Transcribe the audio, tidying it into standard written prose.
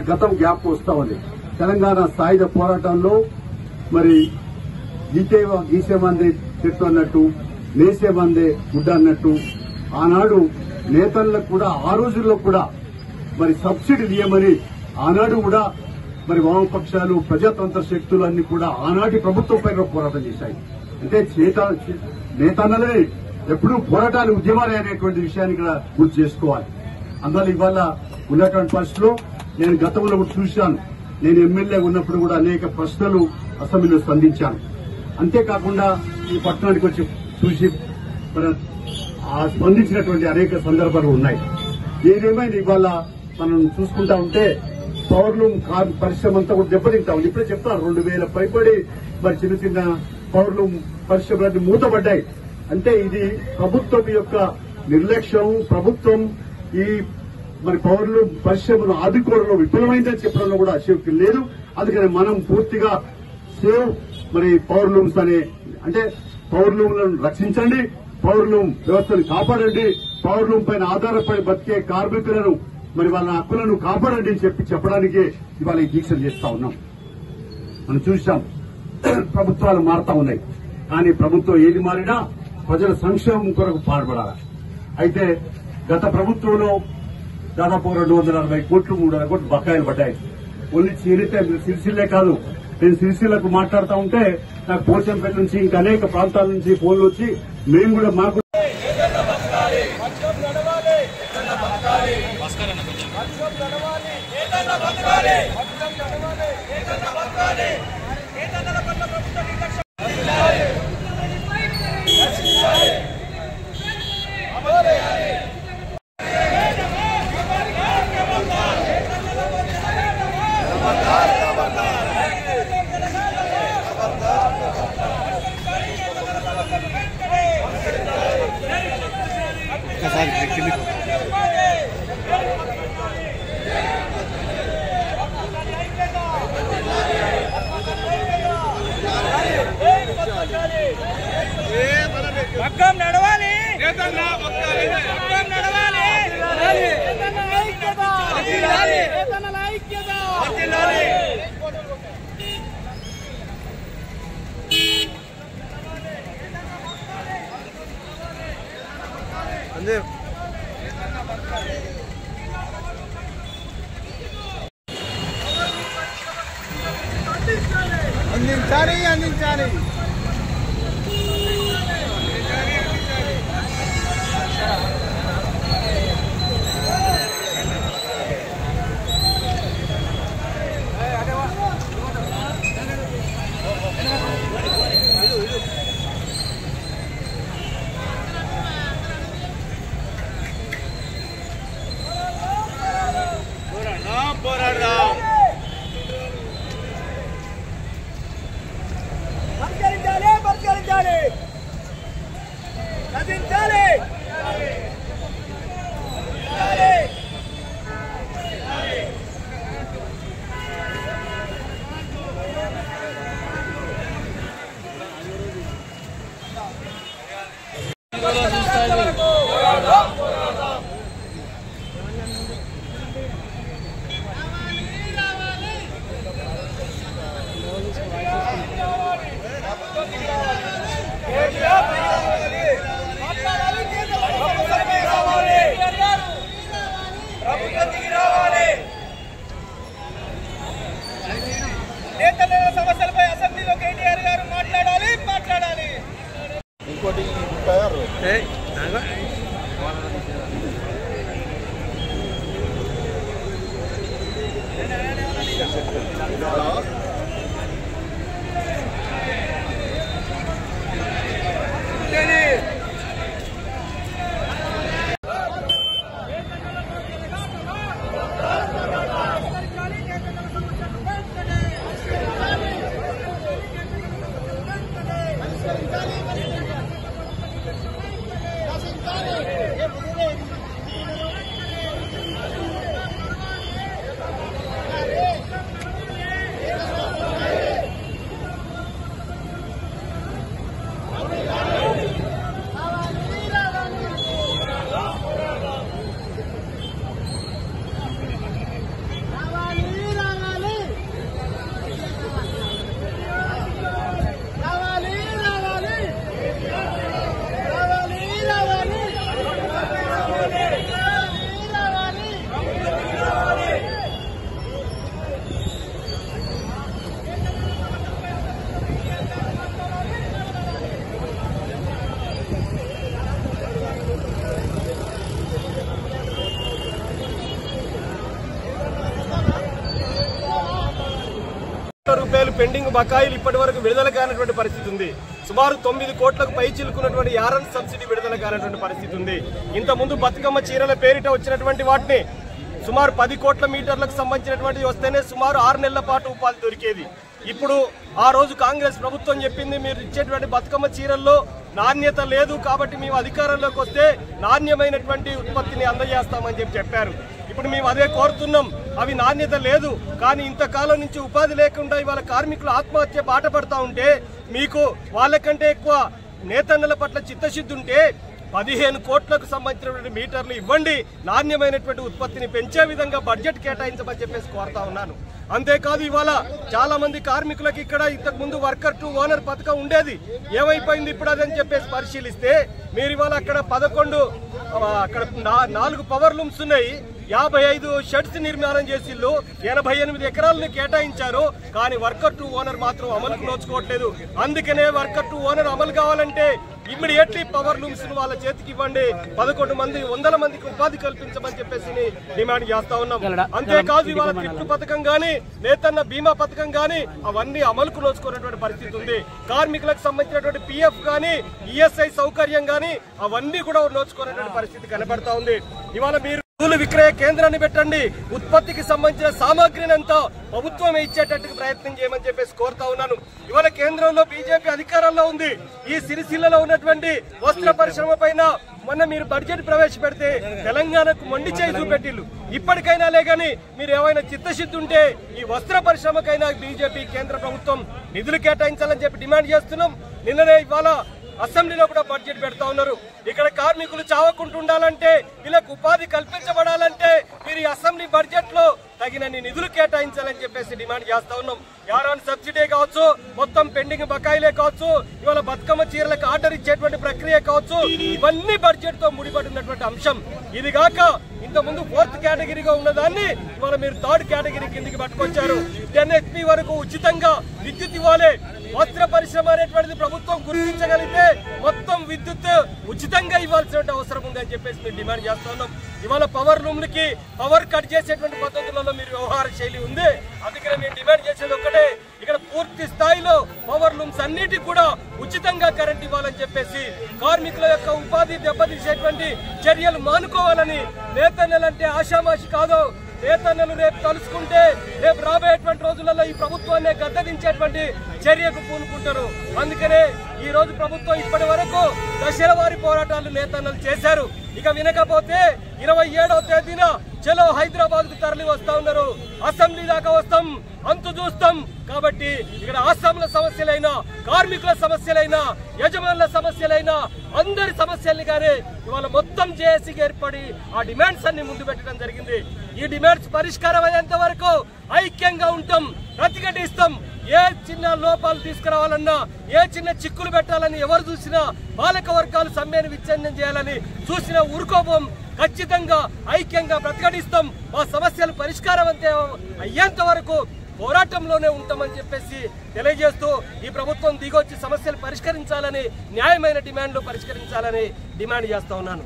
గతం గ్యాప్ వస్తా ఉంది. తెలంగాణ సాయుధ పోరాటంలో మరి గీసేమందే చెట్టు అన్నట్టు, నేసేమందే గుడ్డ అన్నట్టు ఆనాడు నేతలకు కూడా ఆ రోజుల్లో కూడా మరి సబ్సిడీలు ఇవ్వమని ఆనాడు కూడా మరి వామపక్షాలు ప్రజాతంత్ర శక్తులు అన్ని కూడా ఆనాటి ప్రభుత్వం పైన పోరాటం చేశాయి. అంటే నేతన్నలే ఎప్పుడూ పోరాటాలు ఉద్యమాలే అనేటువంటి విషయాన్ని కూడా గుర్తు చేసుకోవాలి. అందువల్ల ఇవాళ ఉన్నటువంటి పరిస్థితిలో నేను గతంలో కూడా చూశాను. నేను ఎమ్మెల్యే ఉన్నప్పుడు కూడా అనేక ప్రశ్నలు అసెంబ్లీలో స్పందించాను. అంతేకాకుండా ఈ పట్టణానికి వచ్చి చూసి స్పందించినటువంటి అనేక సందర్భాలు ఉన్నాయి. ఏదేమైనా ఇవాళ మనం చూసుకుంటా ఉంటే పవర్లూమ్ పరిశ్రమ అంతా కూడా దెబ్బతింటా ఉంది. ఇప్పుడే చెప్తాను 2000 పైబడి మరి చిన్న చిన్న పవర్లూమ్ పరిశ్రమలన్నీ మూతపడ్డాయి. అంటే ఇది ప్రభుత్వం యొక్క నిర్లక్ష్యం. ప్రభుత్వం ఈ మరి పవర్లూమ్ పరిశ్రమను ఆదుకోవడంలో విఫలమైందని చెప్పడంలో కూడా అశక్తి లేదు. అందుకని మనం పూర్తిగా సేవ్ మరి పవర్లూమ్స్ అనే అంటే పవర్లూమ్లను రక్షించండి, పవర్లూమ్ వ్యవస్థను కాపాడండి, పవర్లూమ్ పైన ఆధారపడి బతికే కార్మికులను మరి వాళ్ళ హక్కులను కాపాడండి అని చెప్పడానికి ఇవాళ ఈ దీక్షలు చేస్తా ఉన్నాం. మనం చూసాం ప్రభుత్వాలు మారుతా ఉన్నాయి. కానీ ప్రభుత్వం ఏది మారినా ప్రజల సంక్షేమం కొరకు పాటుపడాలి. అయితే గత ప్రభుత్వంలో దాదాపు 240 కోట్లు 300 కోట్లు బకాయిలు పడ్డాయి. ఓన్లీ సిరిసిల్లే కాదు, నేను సిరిసిల్లకు మాట్లాడుతూ ఉంటే నాకు పోచంపేట నుంచి ఇంకా అనేక ప్రాంతాల నుంచి ఫోన్లు వచ్చి మేము కూడా మాకు పక్కం నడవాలి, పక్కం నడవాలి, ఐక్యత అందించాలి. పోరాడదాం. పరిష్కరించాలి, నశించాలి. సమస్యలపై అసెంబ్లీలో కేటీఆర్ గారు మాట్లాడాలి. ఇంకోటి పెండింగ్ బకాయిలు ఇప్పటి వరకు విడుదల కానటువంటి పరిస్థితి ఉంది. సుమారు 9 కోట్లకు పై చిలుకున్నటువంటి యారన్ సబ్సిడీ విడుదల కానటువంటి పరిస్థితి ఉంది. ఇంతకుముందు బతుకమ్మ చీరల పేరిట వచ్చినటువంటి వాటిని సుమారు 10 కోట్ల మీటర్లకు సంబంధించినటువంటి వస్తేనే సుమారు 6 నెలల పాటు ఉపాధి దొరికేది. ఇప్పుడు ఆ రోజు కాంగ్రెస్ ప్రభుత్వం చెప్పింది, మీరు ఇచ్చేటువంటి బతుకమ్మ చీరల్లో నాణ్యత లేదు కాబట్టి మేము అధికారంలోకి వస్తే నాణ్యమైనటువంటి ఉత్పత్తిని అందజేస్తామని చెప్పారు. ఇప్పుడు మేము అదే కోరుతున్నాం. అవి నాణ్యత లేదు కానీ ఇంతకాలం నుంచి ఉపాధి లేకుండా ఇవాళ కార్మికులు ఆత్మహత్య బాట పడతా ఉంటే మీకు వాళ్ళకంటే ఎక్కువ నేతన్నల పట్ల చిత్తశుద్ధి ఉంటే 15 కోట్లకు సంబంధించినటువంటి మీటర్లు ఇవ్వండి, నాణ్యమైనటువంటి ఉత్పత్తిని పెంచే విధంగా బడ్జెట్ కేటాయించమని చెప్పేసి కోరుతా ఉన్నాను. అంతేకాదు ఇవాళ చాలా మంది కార్మికులకు ఇక్కడ ఇంతకు ముందు వర్కర్ టు ఓనర్ పథకం ఉండేది, ఏమైపోయింది ఇప్పుడు అదని చెప్పేసి పరిశీలిస్తే మీరు ఇవాళ అక్కడ 11 అక్కడ 4 పవర్ లూమ్స్ ఉన్నాయి, 55 షెడ్స్ నిర్మాణం చేసిళ్ళు, 88 ఎకరాలను కేటాయించారు. కానీ వర్కర్ టు ఓనర్ మాత్రం అమలుకు నోచుకోవట్లేదు. అందుకనే వర్కర్ టు ఓనర్ అమలు కావాలంటే ఇమ్మీడియట్లీ పవర్ లూమ్స్ వాళ్ళ చేతికి ఇవ్వండి, 100 మందికి ఉపాధి కల్పించమని చెప్పేసి డిమాండ్ చేస్తా ఉన్నాం. అంతేకాదు ఇవాళ కిట్టు పథకం గానీ నేతన్న బీమా పథకం గానీ అవన్నీ అమలుకు నోచుకున్నటువంటి పరిస్థితి ఉంది. కార్మికులకు సంబంధించినటువంటి పిఎఫ్ గానీ ఈఎస్ఐ సౌకర్యం గానీ అవన్నీ కూడా నోచుకున్నటువంటి పరిస్థితి కనబడతా ఉంది. ఇవాళ మీరు పూలు విక్రయ కేంద్రాన్ని పెట్టండి, ఉత్పత్తికి సంబంధించిన సామాగ్రిని అంతా ప్రభుత్వమే ఇచ్చేటట్టు ప్రయత్నం చేయమని చెప్పేసి కోరుతా ఉన్నాను. ఇవాళ కేంద్రంలో బీజేపీ అధికారంలో ఉంది. ఈ సిరిసిల్లలో ఉన్నటువంటి వస్త్ర పరిశ్రమ పైన మొన్న మీరు బడ్జెట్ ప్రవేశపెడితే తెలంగాణకు మొండి చేయి చూపెట్టిల్లు. ఇప్పటికైనా లేగాని మీరు ఏమైనా చిత్తశుద్ధి ఉంటే ఈ వస్త్ర పరిశ్రమకైనా బీజేపీ కేంద్ర ప్రభుత్వం నిధులు కేటాయించాలని చెప్పి డిమాండ్ చేస్తున్నాం. నిన్ననే ఇవాళ అసెంబ్లీలో కూడా బడ్జెట్ పెడతా ఉన్నారు. ఇక్కడ కార్మికులు చావకుండా ఉండాలంటే వీళ్ళకు ఉపాధి కల్పించబడాలంటే మీరు ఈ అసెంబ్లీ బడ్జెట్ లో తగినన్ని నిధులు కేటాయించాలని చెప్పేసి డిమాండ్ చేస్తా ఉన్నాం. యారాన్ సబ్సిడీ కావచ్చు, మొత్తం పెండింగ్ బకాయిలే కావచ్చు, ఇవాళ బతుకమ్మ చీరలకు ఆర్డర్ ఇచ్చేటువంటి ప్రక్రియ కావచ్చు, ఇవన్నీ బడ్జెట్ తో ముడిపడి ఉన్నటువంటి అంశం. ఇది కాక ఇంతకుముందు 4th కేటగిరీగా ఉన్నదాన్ని ఇవాళ మీరు 3rd కేటగిరీ కిందికి పట్టుకొచ్చారు. 10 HP వరకు ఉచితంగా విద్యుత్ ఇవ్వాలి. వస్త్ర పరిశ్రమ అనేటువంటిది ప్రభుత్వం గుర్తించగలిగితే మొత్తం విద్యుత్ ఉచితంగా ఇవ్వాల్సిన అవసరం ఉందని చెప్పేసి మేము డిమాండ్ చేస్తా ఉన్నాం. ఇవాళ పవర్ లూమ్లకి పవర్ కట్ చేసేటువంటి పద్ధతులలో మీరు వ్యవహార శైలి ఉంది. అందుకనే మేము డిమాండ్ చేసేది ఒక్కటే, ఇక్కడ పూర్తి స్థాయిలో పవర్ లూమ్స్ అన్నిటికీ కూడా ఉచితంగా కరెంట్ ఇవ్వాలని చెప్పేసి కార్మికుల యొక్క ఉపాధి దెబ్బతీసేటువంటి చర్యలు మానుకోవాలని. నేతన్నలంటే ఆషామాషి కాదు, నేతన్నలు రేపు తలుసుకుంటే రేపు రాబోయేటువంటి రోజులలో ఈ ప్రభుత్వాన్ని గద్దెదించేటువంటి చర్యకు పూనుకుంటారు. అందుకనే ఈ రోజు ప్రభుత్వం ఇప్పటి వరకు దశల వారి పోరాటాలు నేతన్నలు చేశారు. ఇక వినకపోతే 27వ తేదీన చలో హైదరాబాద్ కు తరలి వస్తా ఉన్నారు. అసెంబ్లీ దాకా వస్తాం, అంతు చూస్తాం. కాబట్టి ఇక్కడ ఆసాముల సమస్యలైనా, కార్మికుల సమస్యలైనా, యజమానుల సమస్యలైనా అందరి సమస్యల్ని కానీ ఇవాళ మొత్తం జేఏసీకి ఏర్పడి ఆ డిమాండ్స్ అన్ని ముందు పెట్టడం జరిగింది. ఈ డిమాండ్స్ పరిష్కారం అయ్యేంత వరకు ఐక్యంగా ఉంటాం, ప్రతిఘటిస్తాం. ఏ చిన్న లోపాలు తీసుకురావాలన్నా, ఏ చిన్న చిక్కులు పెట్టాలని ఎవరు చూసినా, పాలక వర్గాలు సమ్మెను విచ్ఛిన్నం చేయాలని చూసినా ఊరుకోబోం. ఖచ్చితంగా ఐక్యంగా ప్రతిఘటిస్తాం. మా సమస్యలు పరిష్కారం అయ్యేంత వరకు పోరాటంలోనే ఉంటామని చెప్పేసి తెలియజేస్తూ ఈ ప్రభుత్వం దిగొచ్చి సమస్యలు పరిష్కరించాలని, న్యాయమైన డిమాండ్లు పరిష్కరించాలని డిమాండ్ చేస్తా ఉన్నాను.